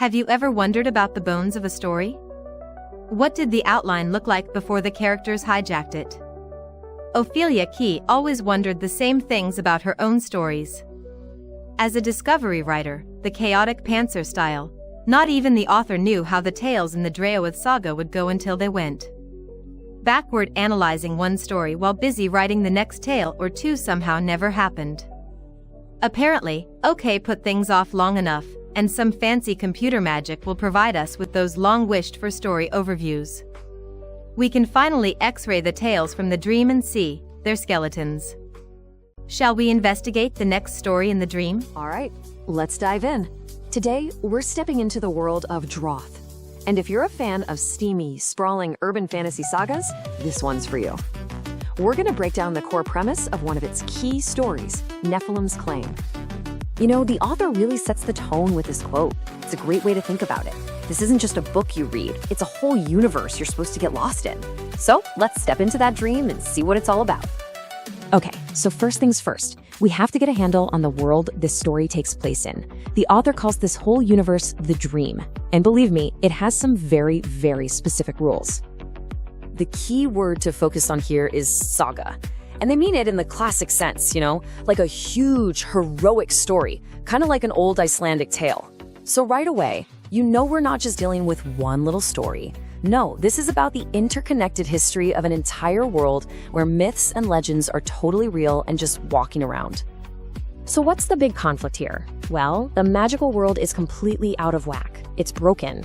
Have you ever wondered about the bones of a story? What did the outline look like before the characters hijacked it? Ophelia Kee always wondered the same things about her own stories. As a discovery writer, the chaotic pantser style, not even the author knew how the tales in the Draoithe Saga would go until they went. Backward analyzing one story while busy writing the next tale or two somehow never happened. Apparently, OK put things off long enough, and some fancy computer magic will provide us with those long-wished-for story overviews. We can finally X-ray the tales from the dream and see their skeletons. Shall we investigate the next story in the dream? All right, let's dive in. Today, we're stepping into the world of Draoithe. And if you're a fan of steamy, sprawling urban fantasy sagas, this one's for you. We're gonna break down the core premise of one of its key stories, Nephilim's Claim. You know, the author really sets the tone with this quote. It's a great way to think about it. This isn't just a book you read, it's a whole universe you're supposed to get lost in. So let's step into that dream and see what it's all about. Okay, so first things first, we have to get a handle on the world this story takes place in. The author calls this whole universe the dream. And believe me, it has some very, very specific rules. The key word to focus on here is saga. And they mean it in the classic sense, like a huge, heroic story, kind of like an old Icelandic tale. So right away, we're not just dealing with one little story. No, this is about the interconnected history of an entire world where myths and legends are totally real and just walking around. So what's the big conflict here? Well, the magical world is completely out of whack. It's broken.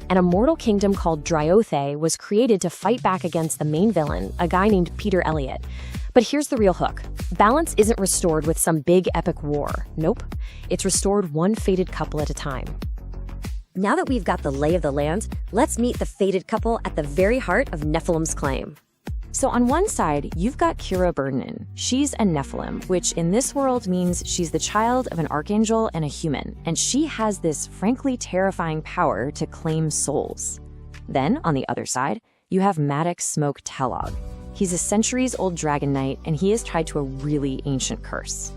And a mortal kingdom called Draoithe was created to fight back against the main villain, a guy named Peter Elliot. But here's the real hook. Balance isn't restored with some big epic war. Nope. It's restored one fated couple at a time. Now that we've got the lay of the land, let's meet the fated couple at the very heart of Nephilim's Claim. So on one side, you've got Kira Berhnun. She's a Nephilim, which in this world means she's the child of an archangel and a human, and she has this frankly terrifying power to claim souls. Then, on the other side, you have Maddox Talog. He's a centuries-old dragon knight, and he is tied to a really ancient curse.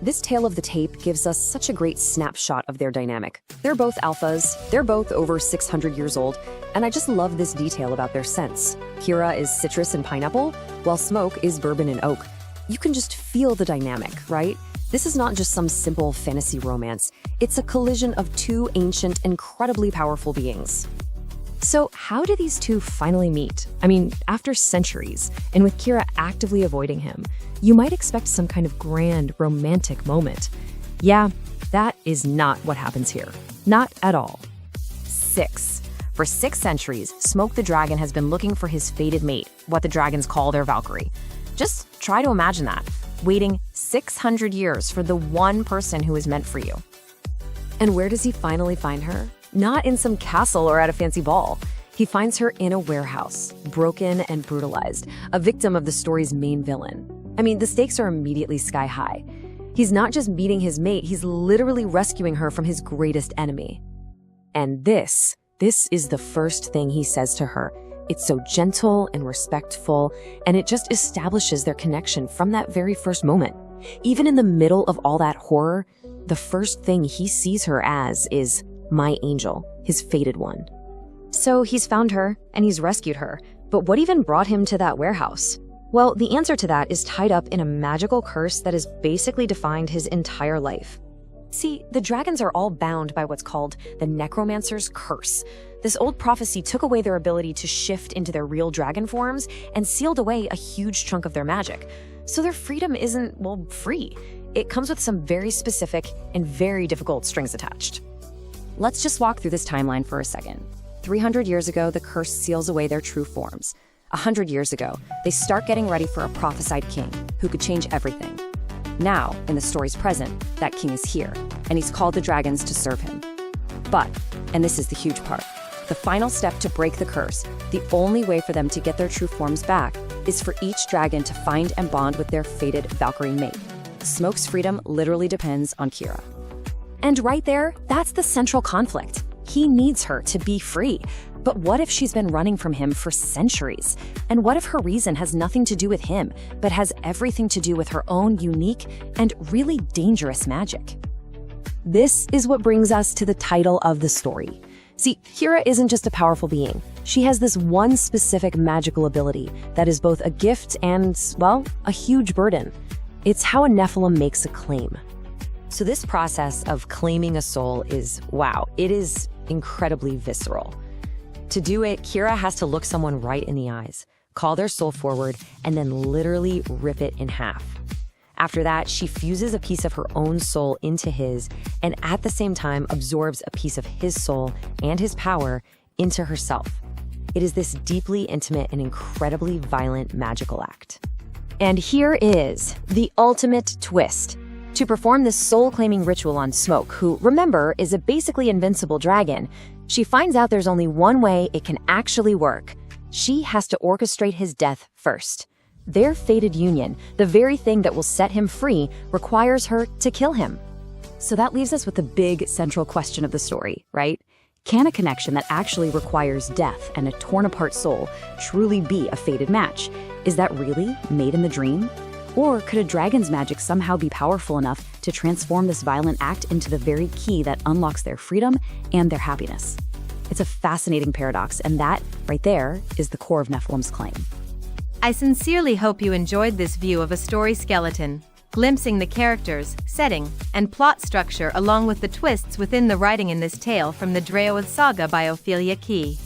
This tale of the tape gives us such a great snapshot of their dynamic. They're both alphas, they're both over 600 years old, and I just love this detail about their scents. Kira is citrus and pineapple, while Smoke is bourbon and oak. You can just feel the dynamic, right? This is not just some simple fantasy romance. It's a collision of two ancient, incredibly powerful beings. So how do these two finally meet? I mean, after centuries, and with Kira actively avoiding him, you might expect some kind of grand romantic moment. Yeah, that is not what happens here. Not at all. For 6 centuries, Smoke the Dragon has been looking for his fated mate, what the dragons call their Valkyrie. Just try to imagine that, waiting 600 years for the one person who is meant for you. And where does he finally find her? Not in some castle or at a fancy ball. He finds her in a warehouse, broken and brutalized, a victim of the story's main villain. I mean, the stakes are immediately sky high. He's not just meeting his mate, he's literally rescuing her from his greatest enemy. And this is the first thing he says to her. It's so gentle and respectful, and it just establishes their connection from that very first moment. Even in the middle of all that horror, the first thing he sees her as is my angel, his fated one. So he's found her, and he's rescued her. But what even brought him to that warehouse? Well, the answer to that is tied up in a magical curse that has basically defined his entire life. See, the dragons are all bound by what's called the Necromancer's Curse. This old prophecy took away their ability to shift into their real dragon forms and sealed away a huge chunk of their magic. So their freedom isn't, free. It comes with some very specific and very difficult strings attached. Let's just walk through this timeline for a second. 300 years ago, the curse seals away their true forms. 100 years ago, they start getting ready for a prophesied king who could change everything. Now, in the story's present, that king is here, and he's called the dragons to serve him. But, and this is the huge part, the final step to break the curse, the only way for them to get their true forms back, is for each dragon to find and bond with their fated Valkyrie mate. Smoke's freedom literally depends on Kira. And right there, that's the central conflict. He needs her to be free. But what if she's been running from him for centuries? And what if her reason has nothing to do with him, but has everything to do with her own unique and really dangerous magic? This is what brings us to the title of the story. See, Kira isn't just a powerful being. She has this one specific magical ability that is both a gift and, well, a huge burden. It's how a Nephilim makes a claim. So this process of claiming a soul is, wow, it is incredibly visceral. To do it, Kira has to look someone right in the eyes, call their soul forward, and then literally rip it in half. After that, she fuses a piece of her own soul into his, and at the same time absorbs a piece of his soul and his power into herself. It is this deeply intimate and incredibly violent magical act. And here is the ultimate twist. To perform this soul-claiming ritual on Smoke, who, remember, is a basically invincible dragon, she finds out there's only one way it can actually work. She has to orchestrate his death first. Their fated union, the very thing that will set him free, requires her to kill him. So that leaves us with the big central question of the story, right? Can a connection that actually requires death and a torn-apart soul truly be a fated match? Is that really made in the dream? Or could a dragon's magic somehow be powerful enough to transform this violent act into the very key that unlocks their freedom and their happiness? It's a fascinating paradox, and that, right there, is the core of Nephilim's claim. I sincerely hope you enjoyed this view of a story skeleton, glimpsing the characters, setting, and plot structure along with the twists within the writing in this tale from the Draoithe Saga by Ophelia Kee.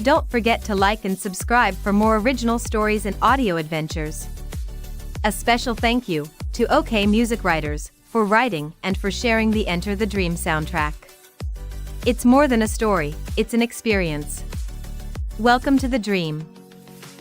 Don't forget to like and subscribe for more original stories and audio adventures. A special thank you to OK Music Writers for writing and for sharing the Enter the Dream soundtrack. It's more than a story, it's an experience. Welcome to the dream.